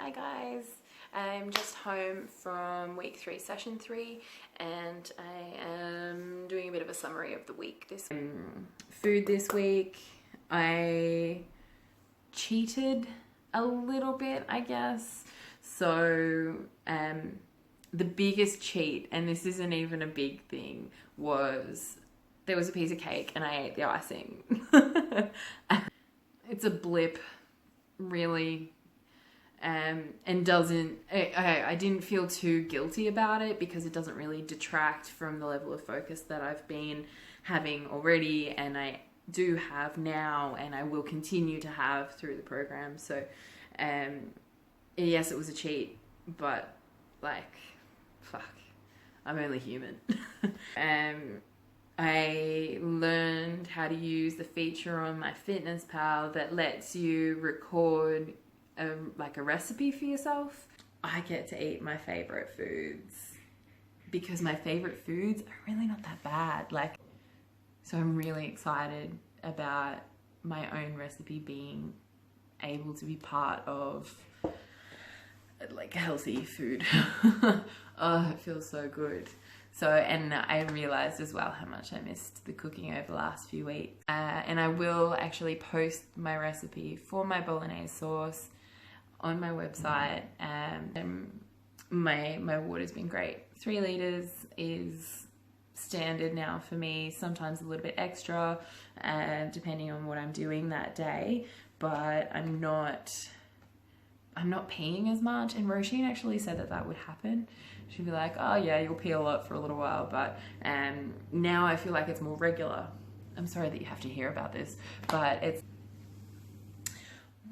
Hi guys, I'm just home from week 3, session 3, and I am doing a bit of a summary of the week this week. Food this week, I cheated a little bit, I guess. So the biggest cheat, and this isn't even a big thing, was there was a piece of cake and I ate the icing. It's a blip, really. And doesn't, I didn't feel too guilty about it because it doesn't really detract from the level of focus that I've been having already, and I do have now, and I will continue to have through the program. So yes, it was a cheat, but like, fuck, I'm only human. I learned how to use the feature on my Fitness Pal that lets you record a recipe for yourself. I get to eat my favorite foods because my favorite foods are really not that bad. So I'm really excited about my own recipe being able to be part of healthy food. Oh, it feels so good. So, and I realized as well how much I missed the cooking over the last few weeks. And I will actually post my recipe for my bolognese sauce on my website. And my water's been great. 3 liters is standard now for me, sometimes a little bit extra, depending on what I'm doing that day. But I'm not peeing as much, and Roisin actually said that would happen. She'd be like, oh yeah, you'll pee a lot for a little while, but now I feel like it's more regular. I'm sorry that you have to hear about this, but it's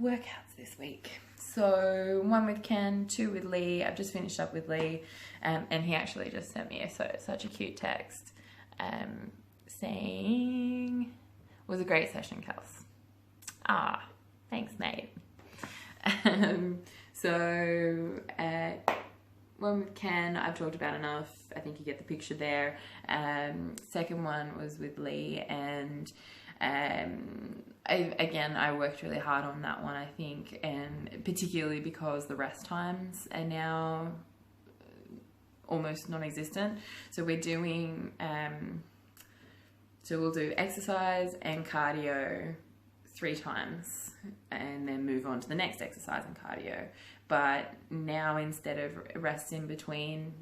workouts this week. So 1 with Ken, 2 with Lee. I've just finished up with Lee, and he actually just sent me such a cute text saying, it was a great session, Kels. Ah, thanks mate. So 1 with Ken, I've talked about enough. I think you get the picture there. Second one was with Lee, and I worked really hard on that one, I think, and particularly because the rest times are now almost non-existent. So we're doing, so we'll do exercise and cardio 3 times and then move on to the next exercise and cardio. But now, instead of rest in between,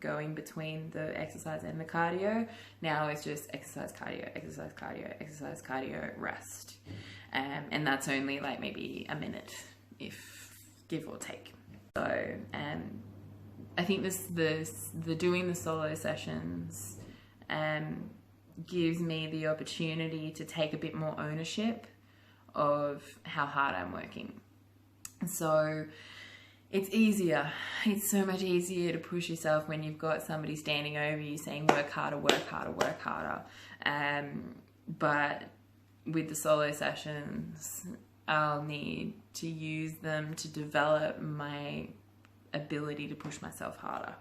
going between the exercise and the cardio, now it's just exercise, cardio, exercise, cardio, exercise, cardio, rest. And that's only maybe a minute, if give or take. So I think the doing the solo sessions gives me the opportunity to take a bit more ownership of how hard I'm working. So it's easier. It's so much easier to push yourself when you've got somebody standing over you saying work harder, work harder, work harder. But with the solo sessions, I'll need to use them to develop my ability to push myself harder,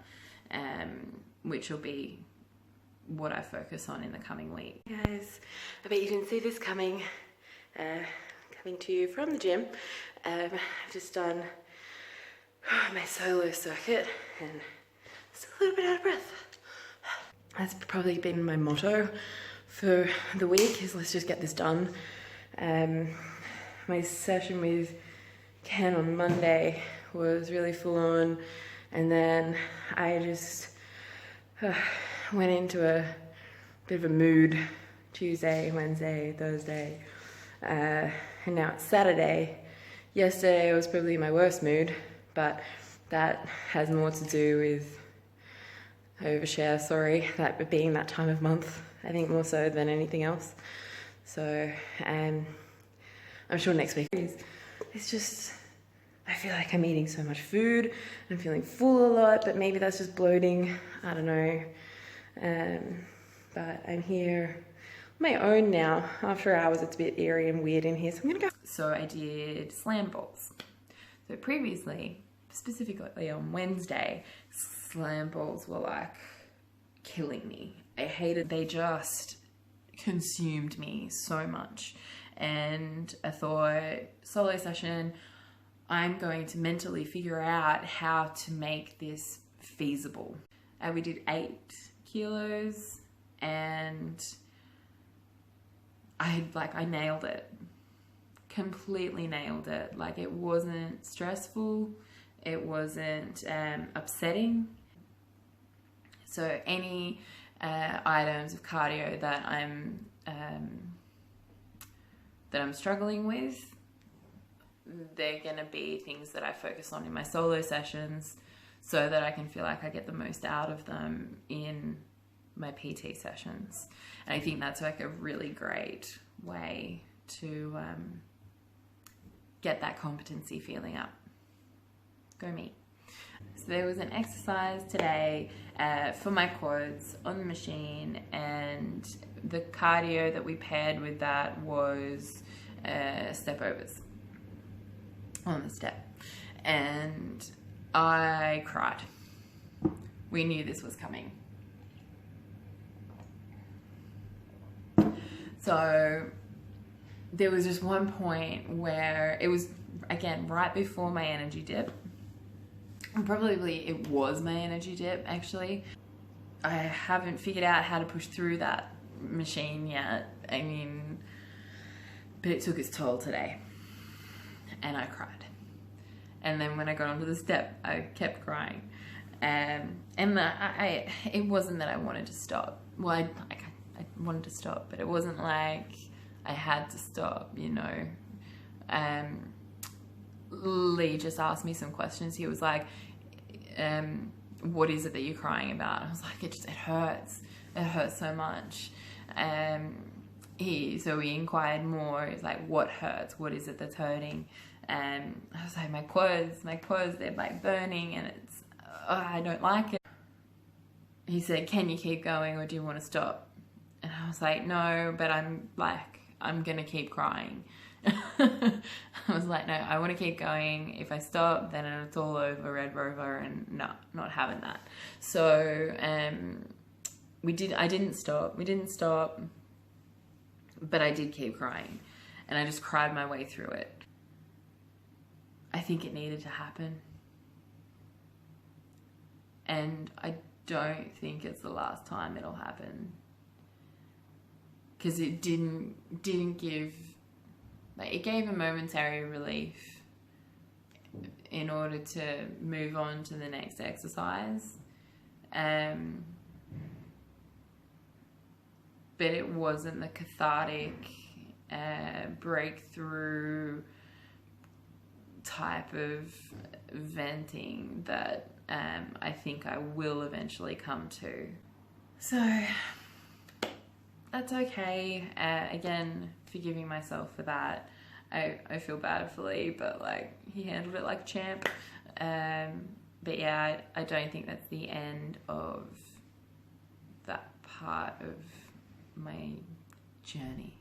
which will be what I focus on in the coming week. Guys, I bet you didn't see this coming to you from the gym. I've just done my solo circuit and still a little bit out of breath. That's probably been my motto for the week, is let's just get this done. My session with Ken on Monday was really full on, and then I just went into a bit of a mood Tuesday, Wednesday, Thursday, and now it's Saturday. Yesterday was probably my worst mood, but that has more to do with overshare, that being that time of month, I think, more so than anything else. So I'm sure next week it's just, I feel like I'm eating so much food, I'm feeling full a lot, but maybe that's just bloating, I don't know. But I'm here on my own now. After hours it's a bit eerie and weird in here, so I'm gonna go. So I did slam balls. So previously, specifically on Wednesday, slam balls were killing me. I hated, they just consumed me so much. And I thought, solo session, I'm going to mentally figure out how to make this feasible. We did 8 kilos and I nailed it. Completely nailed it. Like, it wasn't stressful, it wasn't upsetting. So any items of cardio that I'm struggling with, they're going to be things that I focus on in my solo sessions so that I can feel like I get the most out of them in my PT sessions. And I think that's like a really great way to get that competency feeling up. Go me. So there was an exercise today for my quads on the machine, and the cardio that we paired with that was step overs on the step, and I cried. We knew this was coming. So there was just one point where it was, again, right before my energy dip. Probably it was my energy dip, actually. I haven't figured out how to push through that machine yet. I mean, but it took its toll today. And I cried. And then when I got onto the step, I kept crying. And it wasn't that I wanted to stop. Well, I wanted to stop, but it wasn't like I had to stop, you know. Lee just asked me some questions. He was like, what is it that you're crying about? I was like, it hurts. It hurts so much. So he inquired more. He's like, what hurts? What is it that's hurting? And I was like, my quads, they're like burning, and I don't like it. He said, can you keep going or do you want to stop? And I was like, no, but I'm gonna keep crying. I was like, no, I want to keep going. If I stop, then it's all over, Red Rover, and no, not having that. So we didn't stop, but I did keep crying, and I just cried my way through it. I think it needed to happen, and I don't think it's the last time it'll happen, because it didn't give. Like, it gave a momentary relief in order to move on to the next exercise. But it wasn't the cathartic, breakthrough type of venting that I think I will eventually come to. So that's okay. Again, forgiving myself for that. I feel bad for Lee, but like, he handled it like a champ. But yeah, I don't think that's the end of that part of my journey.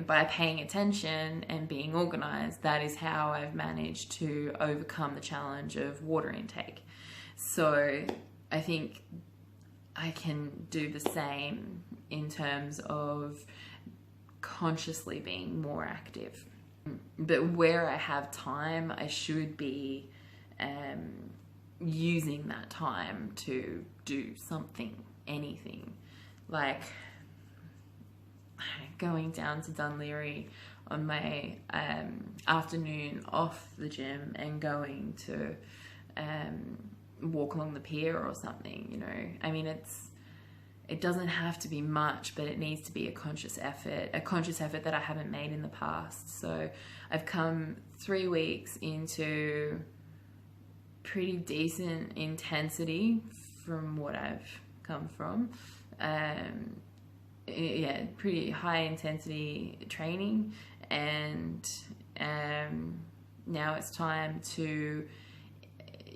By paying attention and being organized, that is how I've managed to overcome the challenge of water intake. So I think I can do the same in terms of consciously being more active. But where I have time, I should be using that time to do something, anything. Like going down to Dunleary on my afternoon off the gym and going to walk along the pier or something, you know. I mean, it doesn't have to be much, but it needs to be a conscious effort that I haven't made in the past. So I've come 3 weeks into pretty decent intensity from what I've come from. Yeah, pretty high intensity training, and now it's time to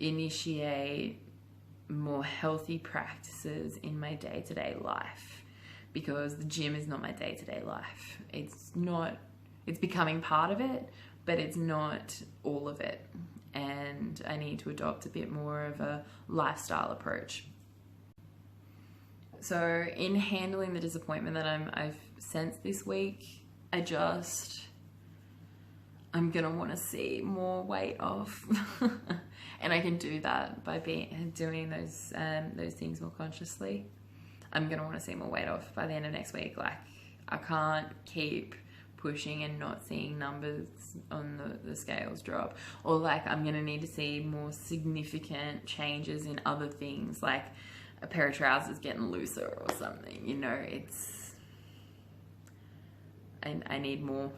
initiate more healthy practices in my day-to-day life, because the gym is not my day-to-day life. It's becoming part of it, but it's not all of it, and I need to adopt a bit more of a lifestyle approach. So in handling the disappointment that I've sensed this week, I'm I'm gonna want to see more weight off. And I can do that by doing those things more consciously. I'm gonna want to see more weight off by the end of next week. Like, I can't keep pushing and not seeing numbers on the scales drop, or like I'm gonna need to see more significant changes in other things, like a pair of trousers getting looser or something, you know. I need more.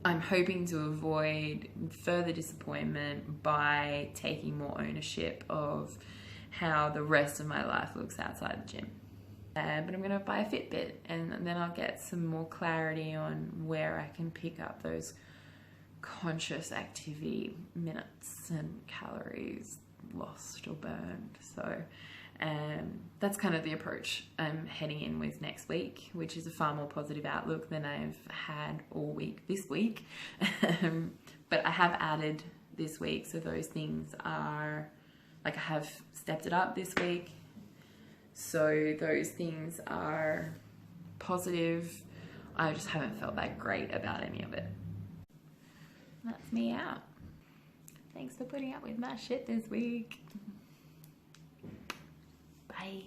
I'm hoping to avoid further disappointment by taking more ownership of how the rest of my life looks outside the gym. But I'm going to buy a Fitbit, and then I'll get some more clarity on where I can pick up those conscious activity minutes and calories lost or burned. So that's kind of the approach I'm heading in with next week, which is a far more positive outlook than I've had all week this week. But I have added this week, so those things are, like, I have stepped it up this week. So those things are positive. I just haven't felt that great about any of it. That's me out. Thanks for putting up with my shit this week. Bye.